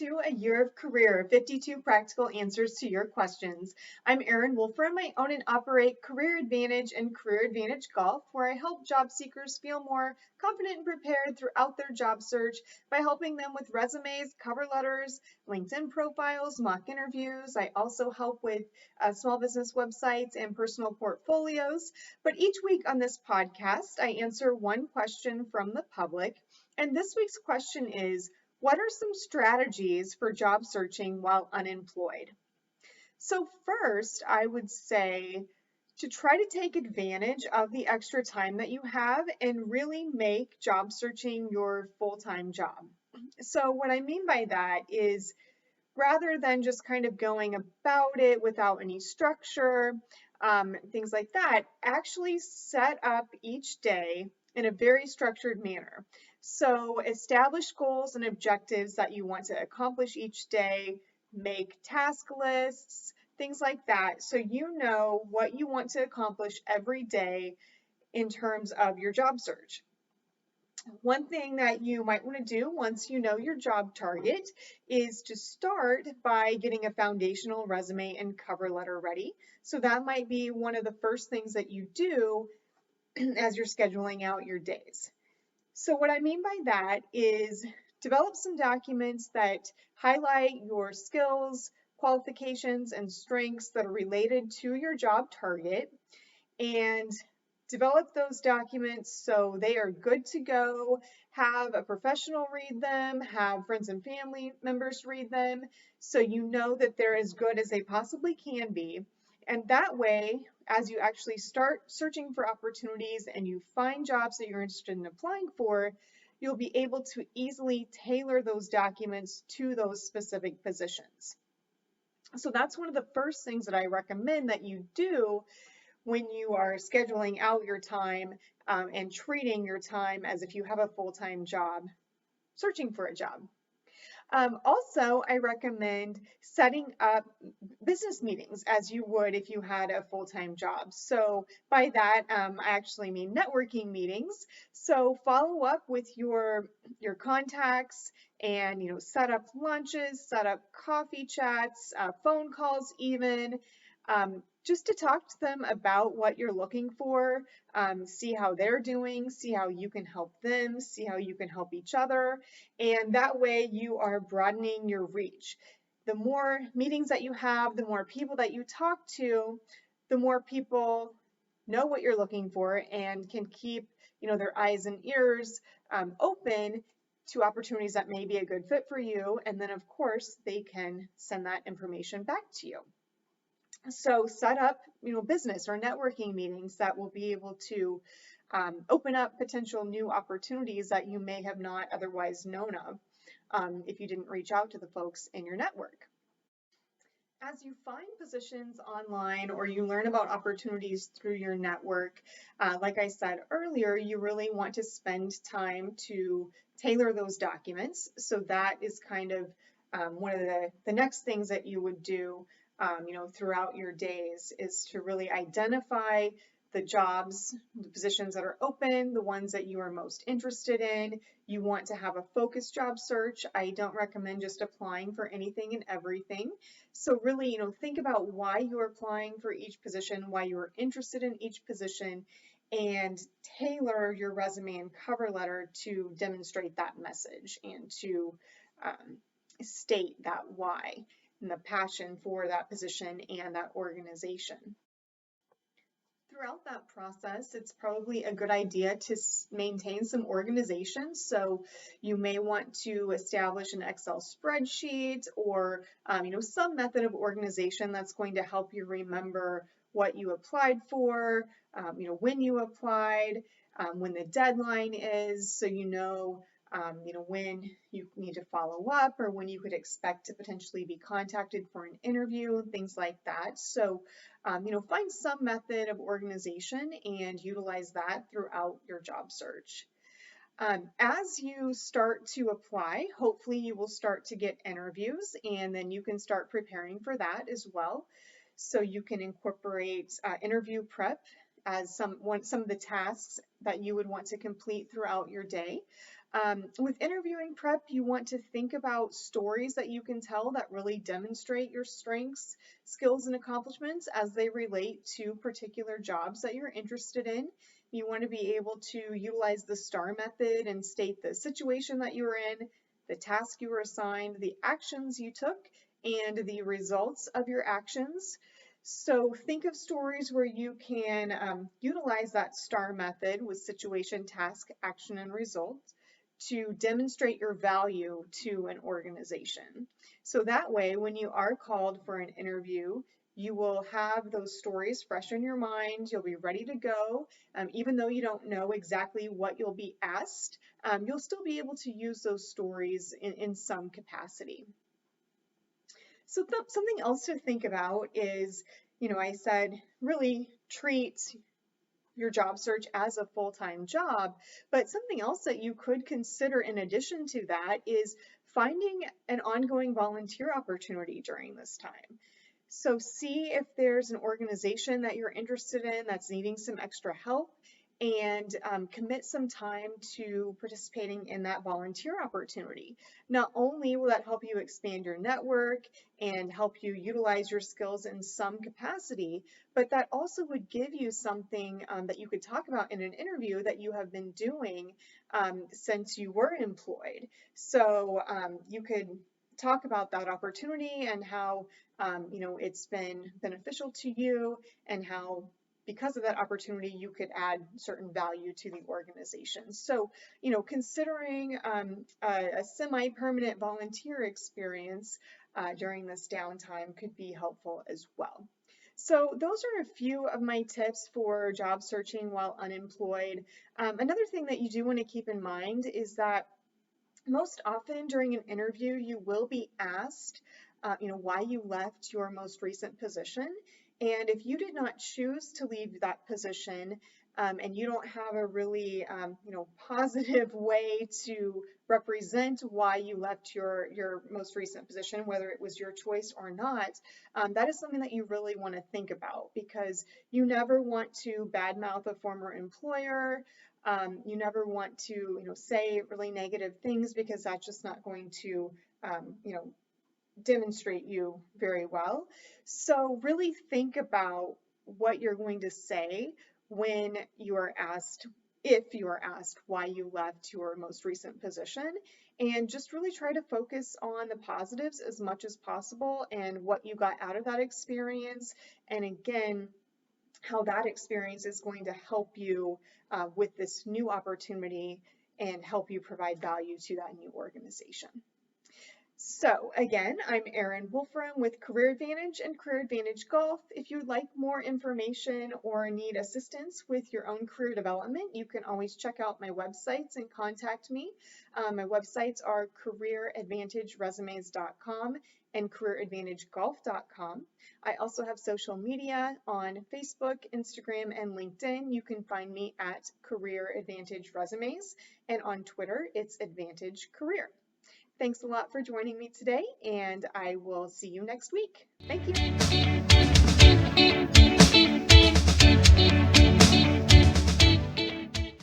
to A Year of Career, 52 Practical Answers to Your Questions. I'm Erin Wolfram. I own and operate Career Advantage and Career Advantage Golf, where I help job seekers feel more confident and prepared throughout their job search by helping them with resumes, cover letters, LinkedIn profiles, mock interviews. I also help with small business websites and personal portfolios. But each week on this podcast, I answer one question from the public. And this week's question is, what are some strategies for job searching while unemployed? So first, I would say to try to take advantage of the extra time that you have and really make job searching your full-time job. So what I mean by that is rather than just kind of going about it without any structure, things like that, actually set up each day in a very structured manner. So establish goals and objectives that you want to accomplish each day, make task lists, things like that, so you know what you want to accomplish every day in terms of your job search. One thing that you might want to do once you know your job target is to start by getting a foundational resume and cover letter ready. So that might be one of the first things that you do as you're scheduling out your days. So what I mean by that is develop some documents that highlight your skills, qualifications, and strengths that are related to your job target, and develop those documents so they are good to go. Have a professional read them, have friends and family members read them, so you know that they're as good as they possibly can be. And that way, as you actually start searching for opportunities and you find jobs that you're interested in applying for, you'll be able to easily tailor those documents to those specific positions. So that's one of the first things that I recommend that you do when you are scheduling out your time and treating your time as if you have a full-time job, searching for a job. Also, I recommend setting up business meetings as you would if you had a full-time job. So by that, I actually mean networking meetings. So follow up with your contacts and set up lunches, set up coffee chats, phone calls even, just to talk to them about what you're looking for, see how they're doing, see how you can help them, see how you can help each other, and that way you are broadening your reach. The more meetings that you have, the more people that you talk to, the more people know what you're looking for and can keep their eyes and ears open to opportunities that may be a good fit for you, and then of course they can send that information back to you. So set up, business or networking meetings that will be able to open up potential new opportunities that you may have not otherwise known of if you didn't reach out to the folks in your network. As you find positions online or you learn about opportunities through your network, like I said earlier, you really want to spend time to tailor those documents. So that is kind of one of the next things that you would do throughout your days is to really identify the jobs, the positions that are open, the ones that you are most interested in. You want to have a focused job search. I don't recommend just applying for anything and everything. So really, think about why you're applying for each position, why you're interested in each position, and tailor your resume and cover letter to demonstrate that message and to state that why and the passion for that position and that organization. Throughout that process, it's probably a good idea to maintain some organization. So you may want to establish an Excel spreadsheet or some method of organization that's going to help you remember what you applied for, when you applied, when the deadline is, so when you need to follow up or when you could expect to potentially be contacted for an interview, things like that. So, find some method of organization and utilize that throughout your job search. As you start to apply, hopefully you will start to get interviews, and then you can start preparing for that as well. So you can incorporate interview prep as some of the tasks that you would want to complete throughout your day. With interviewing prep, you want to think about stories that you can tell that really demonstrate your strengths, skills, and accomplishments as they relate to particular jobs that you're interested in. You want to be able to utilize the STAR method and state the situation that you were in, the task you were assigned, the actions you took, and the results of your actions. So think of stories where you can utilize that STAR method with situation, task, action, and result to demonstrate your value to an organization. So that way, when you are called for an interview, you will have those stories fresh in your mind. You'll be ready to go. Even though you don't know exactly what you'll be asked, you'll still be able to use those stories in some capacity. So something else to think about is, I said really treat your job search as a full-time job, but something else that you could consider in addition to that is finding an ongoing volunteer opportunity during this time. So see if there's an organization that you're interested in that's needing some extra help, and commit some time to participating in that volunteer opportunity. Not only will that help you expand your network and help you utilize your skills in some capacity, but that also would give you something that you could talk about in an interview that you have been doing since you were employed. So you could talk about that opportunity and how it's been beneficial to you, and how because of that opportunity you could add certain value to the organization. So considering a semi-permanent volunteer experience during this downtime could be helpful as well. So those are a few of my tips for job searching while unemployed. Another thing that you do want to keep in mind is that most often during an interview, you will be asked, why you left your most recent position. And if you did not choose to leave that position, and you don't have a really, positive way to represent why you left your most recent position, whether it was your choice or not, that is something that you really want to think about, because you never want to badmouth a former employer. You never want to, say really negative things, because that's just not going to, demonstrate you very well. So really think about what you're going to say when you are asked, if you are asked why you left your most recent position, and just really try to focus on the positives as much as possible and what you got out of that experience. And again, how that experience is going to help you with this new opportunity and help you provide value to that new organization. So again, I'm Erin Wolfram with Career Advantage and Career Advantage Golf. If you'd like more information or need assistance with your own career development, you can always check out my websites and contact me. My websites are careeradvantageresumes.com and careeradvantagegolf.com. I also have social media on Facebook, Instagram, and LinkedIn. You can find me at Career Advantage Resumes, and on Twitter, it's Advantage Career. Thanks a lot for joining me today, and I will see you next week. Thank you.